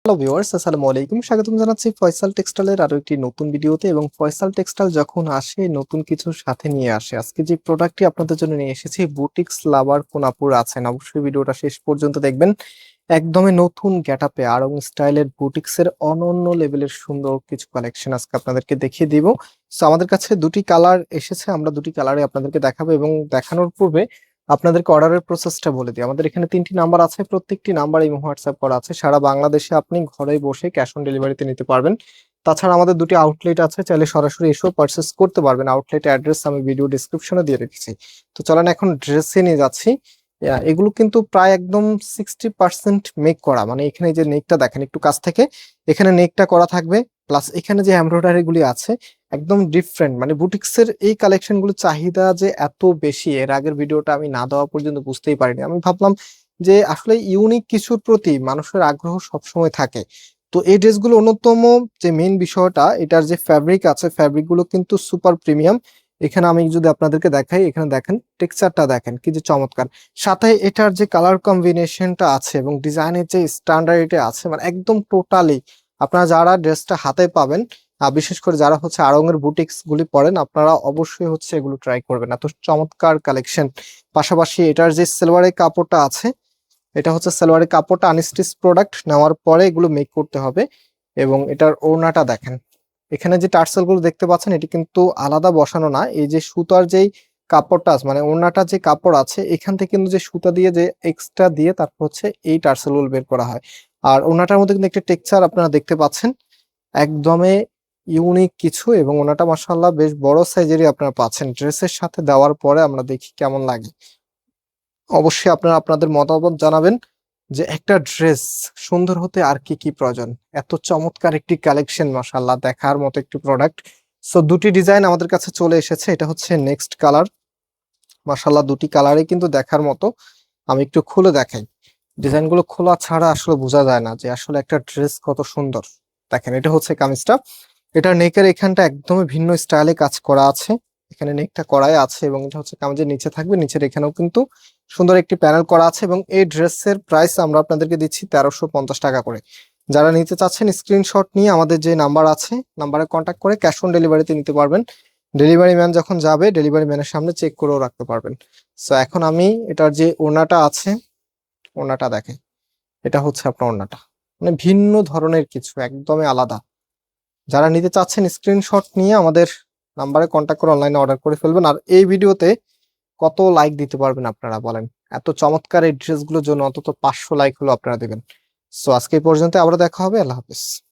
Hello viewers, আসসালামু আলাইকুম। স্বাগতম জানাচ্ছি ফয়সাল টেক্সটাইলের আরো একটি নতুন ভিডিওতে। এবং ফয়সাল টেক্সটাইল যখন আসে নতুন কিছুর সাথে নিয়ে আসে। আজকে যে প্রোডাক্টটি আপনাদের জন্য নিয়ে এসেছি, বুটিক্স লাভার কোন আপুরা আছেন অবশ্যই ভিডিওটা শেষ পর্যন্ত দেখবেন। একদমই নতুন গেটআপে আড়ং স্টাইলের বুটিক্স এর অনন্য লেভেলের সুন্দর কিছু কালেকশন আজকে আপনাদেরকে দেখিয়ে দিব। সো আমাদের কাছে দুটি কালার এসেছে, আমরা দুটি কালারে আপনাদেরকে দেখাবো। এবং দেখানোর পূর্বে আপনাদেরকে অর্ডারের প্রসেসটা বলে দিই। আমাদের এখানে 3টি নাম্বার আছে, প্রত্যেকটি নাম্বার এই হোয়াটসঅ্যাপ করা আছে। সারা বাংলাদেশে আপনি ঘরে বসে ক্যাশ অন ডেলিভারিতে নিতে পারবেন। তাছাড়া আমাদের দুটি আউটলেট আছে, চাইলে সরাসরি এসেও পারচেস করতে পারবেন। আউটলেট অ্যাড্রেস আমি ভিডিও ডিসক্রিপশনে দিয়ে রেখেছি। তো চলেন এখন ড্রেসে নিয়ে যাচ্ছি। এগুলো কিন্তু প্রায় একদম 60% মেক করা, মানে এখানে যে নেকটা দেখেন একটু কাছ থেকে, এখানে নেকটা করা থাকবে। প্লাস এখানে যে এমব্রয়ডারি গুলি আছে একদম ডিফারেন্ট, মানে বুটিক্সের এই কালেকশন গুলো চাহিদা যে এত বেশি, এর আগের ভিডিওটা আমি না দেওয়া পর্যন্ত বুঝতেই পারিনি। আমি ভাবলাম যে আসলে ইউনিক কিছুর প্রতি মানুষের আগ্রহ সবসময় থাকে। তো এই ড্রেসগুলো অন্যতম যে মেইন বিষয়টা, এটার যে ফ্যাব্রিক আছে, ফ্যাব্রিক গুলো কিন্তু সুপার প্রিমিয়াম। এখানে আমি যদি আপনাদেরকে দেখাই, এখানে দেখেন টেক্সচারটা দেখেন কি যে চমৎকার। সাথে এটার যে কালার কম্বিনেশনটা আছে এবং ডিজাইনের যে স্ট্যান্ডার্ড আছে, মানে একদম টোটালি আপনারা যারা ড্রেসটা হাতে পাবেন, বিশেষ করে যারা হচ্ছে আড়ং এর বুটিক্স গুলি পরেন, আপনারা অবশ্যই হচ্ছে এগুলো ট্রাই করবেন, এত চমৎকার কালেকশন। পাশাপাশি এটার যে সালোয়ারের কাপড়টা আছে, এটা হচ্ছে সালোয়ারের কাপড়টা আনস্টিচ প্রোডাক্ট নেওয়ার পরে এগুলো মেক করতে হবে। এবং এটার ওড়নাটা দেখেন, এখানে যে টার্সেল গুলো দেখতে পাচ্ছেন এটি কিন্তু আলাদা বসানো না, এই যে সুতার যেই কাপড়টা আছে, মানে ওড়নাটা যে কাপড় আছে এখান থেকে কিন্তু যে সুতা দিয়ে যে এক্সট্রা দিয়ে তারপর হচ্ছে এই টার্সেল গুলো বের করা হয়। আর ওড়নাটার মধ্যে কিন্তু একটা টেক্সচার আপনারা দেখতে পাচ্ছেন, একদমই ইউনিক কিছু। এবং ওনাটা মাশাআল্লাহ বেশ বড় সাইজেরই আপনারা পাচ্ছেন। ড্রেসের সাথে দেওয়ার পরে আমরা দেখি কেমন লাগে। অবশ্যই আপনারা আপনাদের মতামত জানাবেন যে একটা ড্রেস সুন্দর হতে আর কি কি প্রয়োজন। এত চমৎকার একটি কালেকশন, মাশাআল্লাহ দেখার মতো একটি প্রোডাক্ট। সো দুটি ডিজাইন আমাদের কাছে চলে এসেছে, এটা হচ্ছে নেক্সট কালার। মাশাআল্লাহ দুটি কালারই কিন্তু দেখার মতো। আমি একটু খুলে দেখাই। ডিজাইনগুলো খোলা ছাড়া আসলে বোঝা যায় না যে আসলে একটা ড্রেস কত সুন্দর। দেখেন এটা হচ্ছে কামিজটা, এটার নেকের এখানটা একদমই ভিন্ন স্টাইলে কাজ করা আছে। এখানে নেকটা করাই আছে এবং এটা হচ্ছে কামিজের নিচে থাকবে, নিচের এখানেও কিন্তু সুন্দর একটি প্যানেল করা আছে। এবং এই ড্রেসের প্রাইস আমরা আপনাদেরকে দিচ্ছি 1350 টাকা করে। যারা নিতে চাচ্ছেন স্ক্রিনশট নিয়ে আমাদের যে নাম্বার আছে, নাম্বারে কন্ট্যাক্ট করে ক্যাশ অন ডেলিভারিতে নিতে পারবেন। ডেলিভারি ম্যান যখন যাবে ডেলিভারি ম্যানের সামনে চেক করেও রাখতে পারবেন। সো এখন আমি এটার যে ওড়নাটা আছে, ওড়নাটা দেখেন, এটা হচ্ছে আপনার ওড়নাটা, মানে ভিন্ন ধরনের কিছু, একদমই আলাদা। যারা নিতে চাচ্ছেন স্ক্রিনশট নিয়ে আমাদের নাম্বারে কন্ট্যাক্ট করে অনলাইনে অর্ডার করে ফেলবেন। আর এই ভিডিওতে কত লাইক দিতে পারবেন আপনারা বলেন? এত চমৎকার এই ড্রেসগুলোর জন্য অন্তত 500 লাইক হলো আপনারা দিবেন। সো আজকে এই পর্যন্ত, আবার দেখা হবে। আল্লাহ হাফেজ।